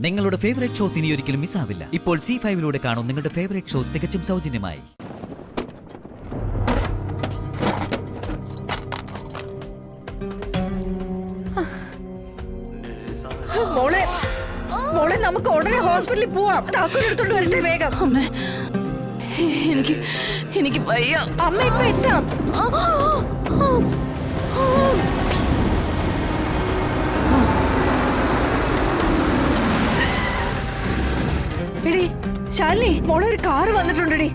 നിങ്ങളുടെ favourite shows ഇനി ഒരിക്കലും മിസ്സാവില്ല. ഇപ്പോൾ C5 കാണും നിങ്ങളുടെ ഫേവറേറ്റ് ഷോ തികച്ചും സൗജന്യമായി. മോളെ മോളെ നമുക്ക് ഉടനെ ഹോസ്പിറ്റലിൽ പോവാം. താക്കോലെടുത്തോണ്ട് വരട്ടെ വേഗം. എനിക്ക് വയ്യ. അമ്മ ഇപ്പൊ എത്താം. എടി ശാലിനി, മോളെ ഒരു കാറ് വന്നിട്ടുണ്ടെടി.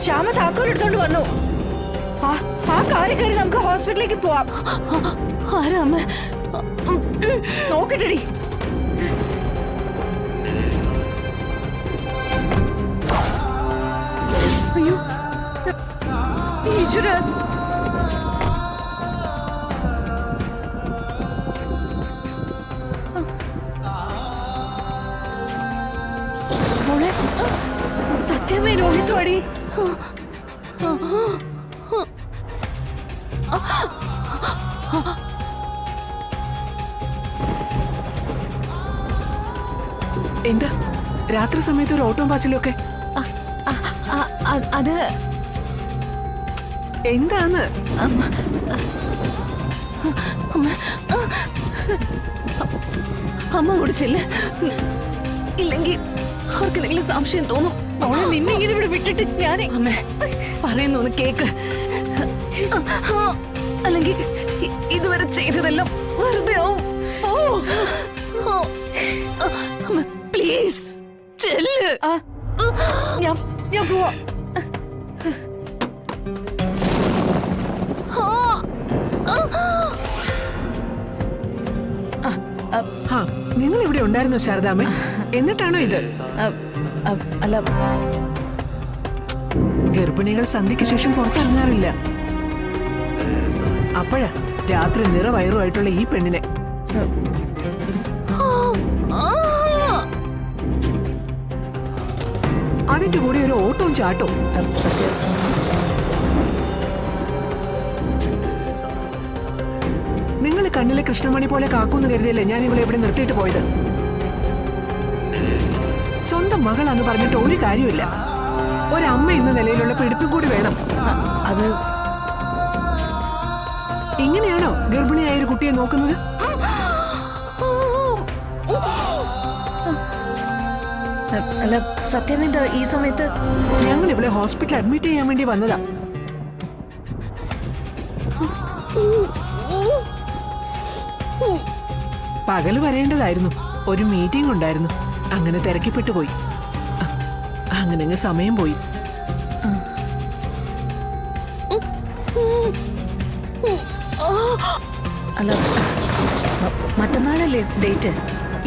ശ്യാമ താക്കോലെടുത്തോണ്ട് വന്നു. ആ കാറിൽ കയറി നമുക്ക് ഹോസ്പിറ്റലിലേക്ക് പോവാം. ആരാ അമ്മ? നോക്കട്ടെടി. അയ്യോ ഈശ്വര, മോളെ സത്യമേ രോഹിത്വാടി. എന്താ രാത്രി സമയത്ത് ഒരു ഓട്ടോ പാച്ചിലൊക്കെ? അത് എന്താന്ന്? അമ്മ കുടിച്ചില്ല, ഇല്ലെങ്കിൽ അവർക്ക് എന്തെങ്കിലും സംശയം തോന്നും. മോളെ നിന്നെ ഇങ്ങനെ ഇവിടെ വിട്ടിട്ട് ഞാനേ. അമ്മ പറയുന്നു കേക്ക്, അല്ലെങ്കിൽ ഇതുവരെ ചെയ്തതെല്ലാം വെറുതെ ആവും. അമ്മ പ്ലീസ് ചെല്ല്. ഞാൻ പോവാ. നിങ്ങൾ ഇവിടെ ഉണ്ടായിരുന്നു ശാരദാമ്മ? എന്നിട്ടാണോ ഇത്? അല്ല, ഗർഭിണികൾ സന്ധ്യയ്ക്ക് ശേഷം പുറത്തിറങ്ങാറില്ല. അപ്പോഴാ രാത്രി നിറവയറുമായിട്ടുള്ള ഈ പെണ്ണിനെ. അതിന്റെ കൂടെ ഒരു ഓട്ടവും ചാട്ടവും. സത്യം. നിങ്ങൾ കണ്ണിലെ കൃഷ്ണമണി പോലെ കാക്കൂന്ന് കരുതിയല്ലേ ഞാൻ ഇവളെ ഇവിടെ നിർത്തിയിട്ട് പോയത്. സ്വന്തം മകളാന്ന് പറഞ്ഞിട്ട് ഒരു കാര്യമില്ല. ഒരമ്മ എന്ന നിലയിലുള്ള പിടിപ്പും കൂടി വേണം. അത് ഇങ്ങനെയാണോ ഗർഭിണിയായ ഒരു കുട്ടിയെ നോക്കുന്നത്? അല്ല, സത്യമെന്താ ഈ സമയത്ത്? ഞങ്ങൾ ഇവിടെ ഹോസ്പിറ്റലിൽ അഡ്മിറ്റ് ചെയ്യാൻ വേണ്ടി വന്നതാ. പകല് വരേണ്ടതായിരുന്നു, ഒരു മീറ്റിംഗ് ഉണ്ടായിരുന്നു. അങ്ങനെ തിരക്കിപ്പെട്ടു പോയി. അങ്ങനെ സമയം പോയി. അല്ല, മറ്റന്നാളല്ലേ ഡേറ്റ്?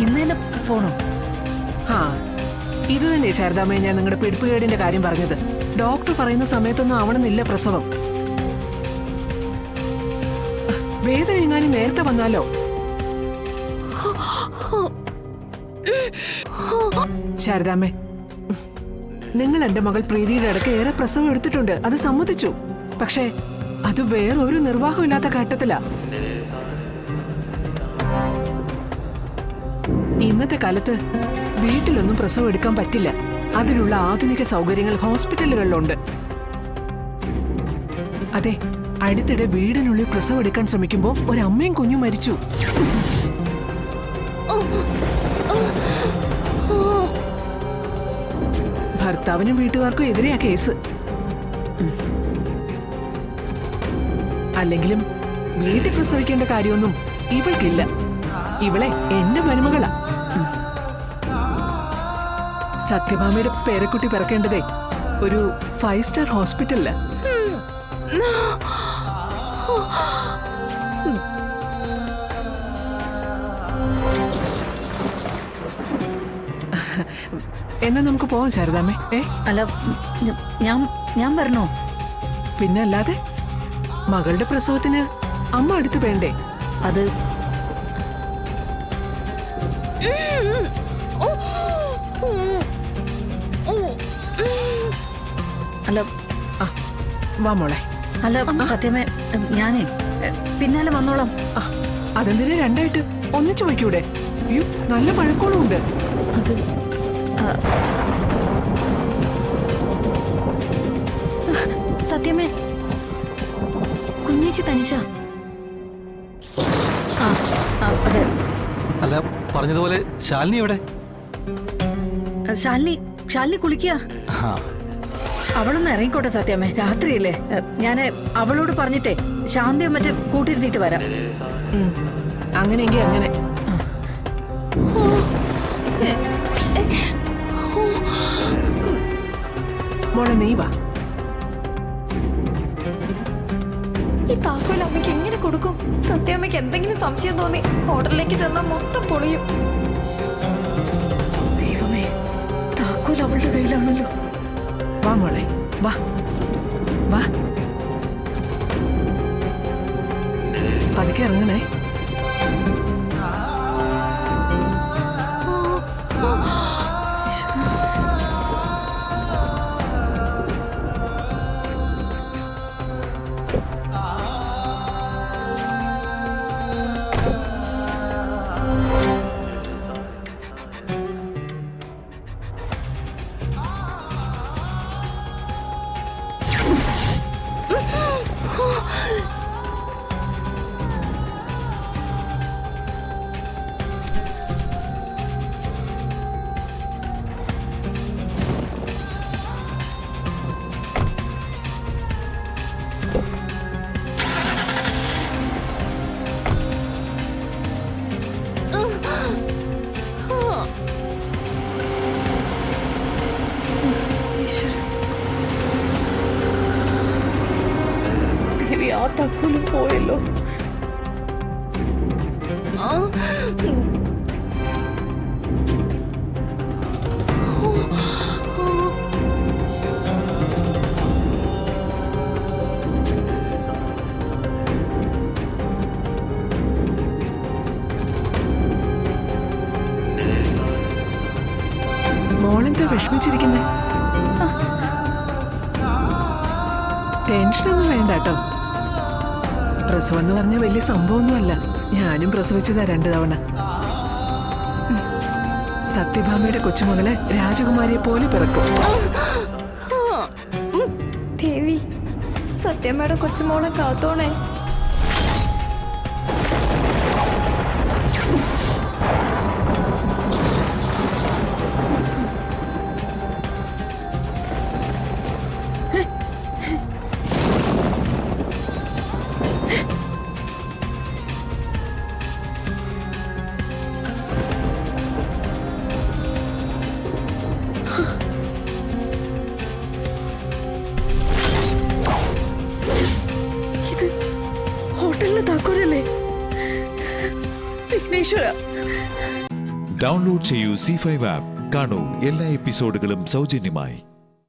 ഇന്ന് തന്നെ പോണോ? ഇത് തന്നെ ശാരദാമ്മയെ ഞാൻ നിങ്ങളുടെ പിടിപ്പുകേടിന്റെ കാര്യം പറഞ്ഞത്. ഡോക്ടർ പറയുന്ന സമയത്തൊന്നും ആവണമെന്നില്ല പ്രസവം. വേദന എങ്ങാനും നേരത്തെ വന്നാലോ? ശാരദാമ്മേ, നിങ്ങൾ എന്റെ മകൾ പ്രീതിയുടെ ഇടയ്ക്ക് ഏറെ പ്രസവം എടുത്തിട്ടുണ്ട്, അത് സമ്മതിച്ചു. പക്ഷേ അത് വേറൊരു നിർവാഹമില്ലാത്ത ഘട്ടത്തിലാ. ഇന്നത്തെ കാലത്ത് വീട്ടിലൊന്നും പ്രസവം എടുക്കാൻ പറ്റില്ല. അതിനുള്ള ആധുനിക സൗകര്യങ്ങൾ ഹോസ്പിറ്റലുകളിലുണ്ട്. അതെ, അടുത്തിടെ വീടിനുള്ളിൽ പ്രസവം എടുക്കാൻ ശ്രമിക്കുമ്പോ ഒരമ്മയും കുഞ്ഞും മരിച്ചു. ഭർത്താവിനും വീട്ടുകാർക്കും എതിരെയാ കേസ്. അല്ലെങ്കിലും വീട്ടിൽ പ്രസവിക്കേണ്ട കാര്യമൊന്നും ഇവൾക്കില്ല. ഇവളെ എന്റെ മരുമകളാ. സത്യഭാമയുടെ പേരക്കുട്ടി പിറക്കേണ്ടതേ ഒരു 5 സ്റ്റാർ ഹോസ്പിറ്റലില്. എന്നാ നമുക്ക് പോവാം ശാരദാമ്മേ. അല്ല, ഞാൻ വരണോ? പിന്നെ അല്ലാതെ, മകളുടെ പ്രസവത്തിന് അമ്മ അടുത്ത് വേണ്ടേ? അത് അല്ല, വാ മോളെ. അല്ല സത്യമേ, ഞാനേ പിന്നാലെ വന്നോളാം. അതെന്തിനാ രണ്ടായിട്ട് ഒന്നിച്ചു വയ്ക്കൂടെ? അയ്യോ, നല്ല പഴക്കോളും ഉണ്ട്. അത് സത്യമേ, കുഞ്ഞേച്ചി തനിച്ചാ? അതെ. അല്ല, പറഞ്ഞതുപോലെ ശാലിനി എവിടെ? ശാലിനി കുളിക്കുക. അവളൊന്ന് ഇറങ്ങിക്കോട്ടെ സത്യമേ, രാത്രിയല്ലേ. ഞാന് അവളോട് പറഞ്ഞിട്ടേ ശാന്തിയോ മറ്റേ കൂട്ടിരുത്തിയിട്ട് വരാം. അങ്ങനെയെങ്കിൽ അങ്ങനെ. മോളെ നീ വാ. ഈ താക്കോൽ അമ്മയ്ക്ക് എങ്ങനെ കൊടുക്കും? സത്യാമ്മയ്ക്ക് എന്തെങ്കിലും സംശയം തോന്നി ഹോട്ടലിലേക്ക് ചെന്നാൽ മൊത്തം പൊളിയും. ദൈവമേ, താക്കോൽ അവളുടെ കയ്യിലാണല്ലോ. വാ മോളെ, വാ വാ. പതുക്കെ ഇറങ്ങണേ. ദേവി, ആ താക്കോലും പോയല്ലോ. മോളെന്താ വിഷമിച്ചിരിക്കുന്നേ? ടെൻഷനൊന്നും വേണ്ട കേട്ടോ. പ്രസവം എന്ന് പറഞ്ഞ വലിയ സംഭവമൊന്നുമല്ല. ഞാനും പ്രസവിച്ചതാ 2 തവണ. സത്യഭാമയുടെ കൊച്ചുമകളെ രാജകുമാരിയെ പോലെ പിറക്കും. ദേവി, സത്യമ്മയുടെ കൊച്ചുമോളെ കാത്തോണേ. ഹോട്ടലിലെ താക്കോലല്ലേ? വിഘ്നേശ്വര. ഡൗൺലോഡ് ചെയ്യൂ C5 ആപ്പ്. കാണൂ എല്ലാ എപ്പിസോഡുകളും സൗജന്യമായി.